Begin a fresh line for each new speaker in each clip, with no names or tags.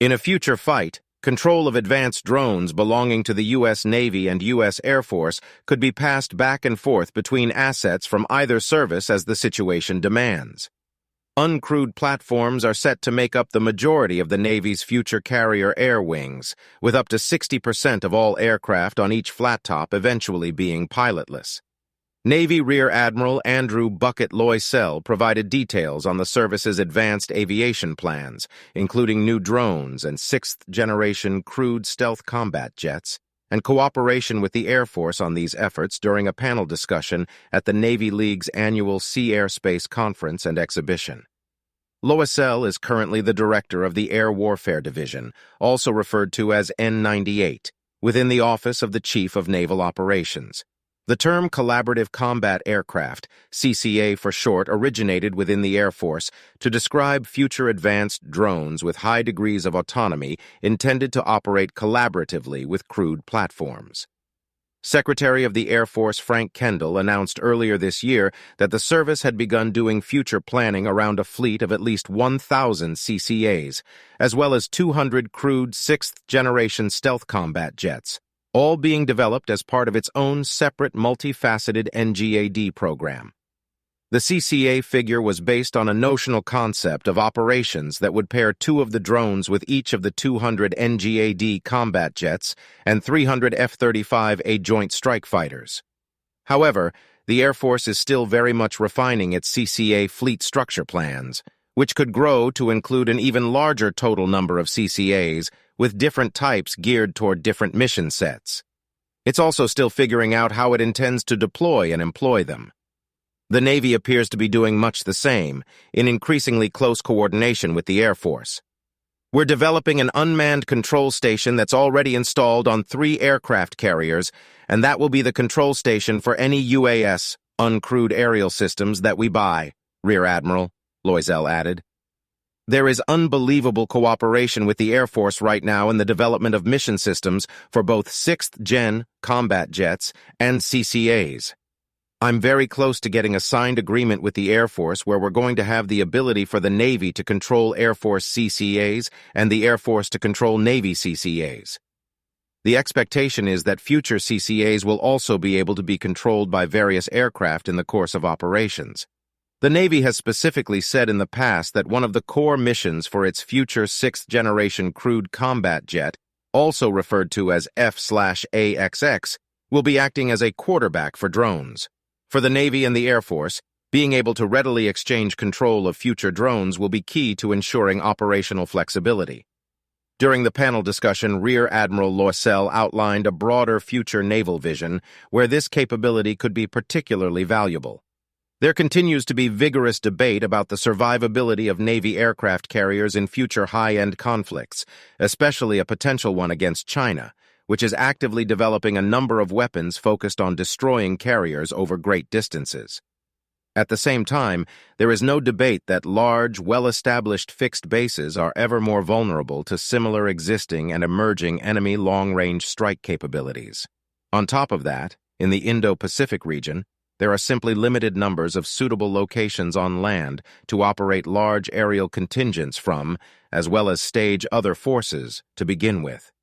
In a future fight, control of advanced drones belonging to the U.S. Navy and U.S. Air Force could be passed back and forth between assets from either service as the situation demands. Uncrewed platforms are set to make up the majority of the Navy's future carrier air wings, with up to 60% of all aircraft on each flat top eventually being pilotless. Navy Rear Admiral Andrew Bucket Loisel provided details on the service's advanced aviation plans, including new drones and sixth-generation crewed stealth combat jets, and cooperation with the Air Force on these efforts during a panel discussion at the Navy League's annual Sea Air Space Conference and Exhibition. Loisel is currently the director of the Air Warfare Division, also referred to as N98, within the Office of the Chief of Naval Operations. The term Collaborative Combat Aircraft, CCA for short, originated within the Air Force to describe future advanced drones with high degrees of autonomy intended to operate collaboratively with crewed platforms. Secretary of the Air Force Frank Kendall announced earlier this year that the service had begun doing future planning around a fleet of at least 1,000 CCAs, as well as 200 crewed sixth-generation stealth combat jets, all being developed as part of its own separate multifaceted NGAD program. The CCA figure was based on a notional concept of operations that would pair 2 of the drones with each of the 200 NGAD combat jets and 300 F-35A Joint Strike Fighters. However, the Air Force is still very much refining its CCA fleet structure plans, which could grow to include an even larger total number of CCAs with different types geared toward different mission sets. It's also still figuring out how it intends to deploy and employ them. The Navy appears to be doing much the same, in increasingly close coordination with the Air Force. We're developing an unmanned control station that's already installed on 3 aircraft carriers, and that will be the control station for any UAS, uncrewed aerial systems, that we buy, Rear Admiral Loisel added. There is unbelievable cooperation with the Air Force right now in the development of mission systems for both 6th-gen combat jets and CCAs. I'm very close to getting a signed agreement with the Air Force where we're going to have the ability for the Navy to control Air Force CCAs and the Air Force to control Navy CCAs. The expectation is that future CCAs will also be able to be controlled by various aircraft in the course of operations. The Navy has specifically said in the past that one of the core missions for its future 6th-generation crewed combat jet, also referred to as F/AXX, will be acting as a quarterback for drones. For the Navy and the Air Force, being able to readily exchange control of future drones will be key to ensuring operational flexibility. During the panel discussion, Rear Admiral Loisel outlined a broader future naval vision where this capability could be particularly valuable. There continues to be vigorous debate about the survivability of Navy aircraft carriers in future high-end conflicts, especially a potential one against China, which is actively developing a number of weapons focused on destroying carriers over great distances. At the same time, there is no debate that large, well-established fixed bases are ever more vulnerable to similar existing and emerging enemy long-range strike capabilities. On top of that, in the Indo-Pacific region, there are simply limited numbers of suitable locations on land to operate large aerial contingents from, as well as stage other forces to begin with.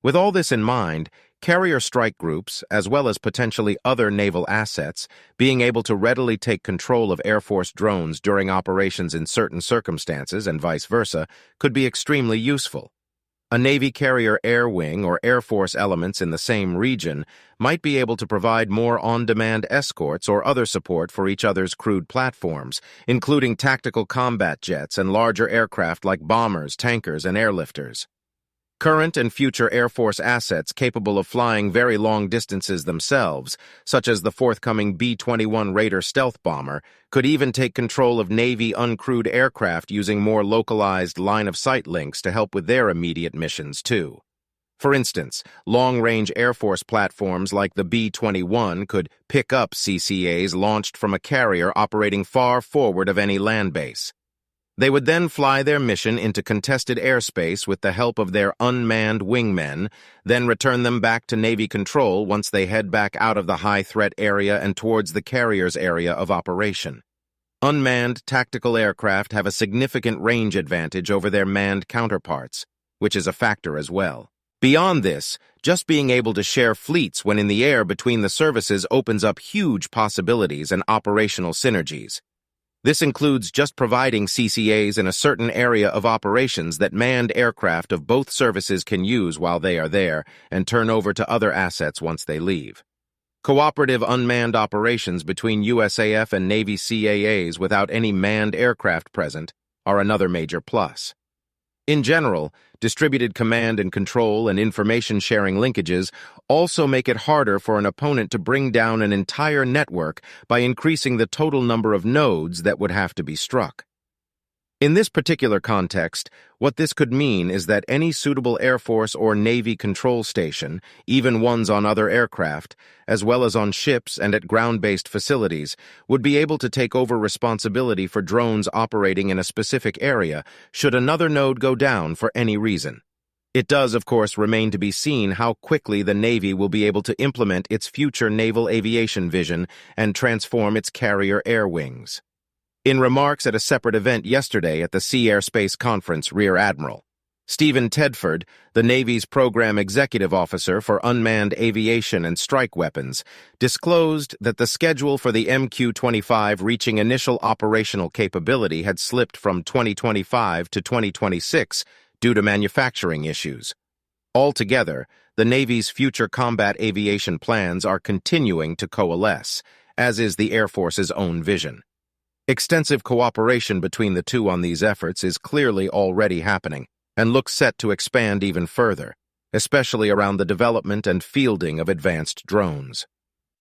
With all this in mind, carrier strike groups, as well as potentially other naval assets, being able to readily take control of Air Force drones during operations in certain circumstances and vice versa, could be extremely useful. A Navy carrier air wing or Air Force elements in the same region might be able to provide more on-demand escorts or other support for each other's crewed platforms, including tactical combat jets and larger aircraft like bombers, tankers, and airlifters. Current and future Air Force assets capable of flying very long distances themselves, such as the forthcoming B-21 Raider stealth bomber, could even take control of Navy uncrewed aircraft using more localized line-of-sight links to help with their immediate missions, too. For instance, long-range Air Force platforms like the B-21 could pick up CCAs launched from a carrier operating far forward of any land base. They would then fly their mission into contested airspace with the help of their unmanned wingmen, then return them back to Navy control once they head back out of the high-threat area and towards the carrier's area of operation. Unmanned tactical aircraft have a significant range advantage over their manned counterparts, which is a factor as well. Beyond this, just being able to share fleets when in the air between the services opens up huge possibilities and operational synergies. This includes just providing CCAs in a certain area of operations that manned aircraft of both services can use while they are there and turn over to other assets once they leave. Cooperative unmanned operations between USAF and Navy CAAs without any manned aircraft present are another major plus. In general, distributed command and control and information-sharing linkages also make it harder for an opponent to bring down an entire network by increasing the total number of nodes that would have to be struck. In this particular context, what this could mean is that any suitable Air Force or Navy control station, even ones on other aircraft, as well as on ships and at ground-based facilities, would be able to take over responsibility for drones operating in a specific area should another node go down for any reason. It does, of course, remain to be seen how quickly the Navy will be able to implement its future naval aviation vision and transform its carrier air wings. In remarks at a separate event yesterday at the Sea Air Space Conference, Rear Admiral Stephen Tedford, the Navy's Program Executive Officer for Unmanned Aviation and Strike Weapons, disclosed that the schedule for the MQ-25 reaching initial operational capability had slipped from 2025 to 2026 due to manufacturing issues. Altogether, the Navy's future combat aviation plans are continuing to coalesce, as is the Air Force's own vision. Extensive cooperation between the two on these efforts is clearly already happening and looks set to expand even further, especially around the development and fielding of advanced drones.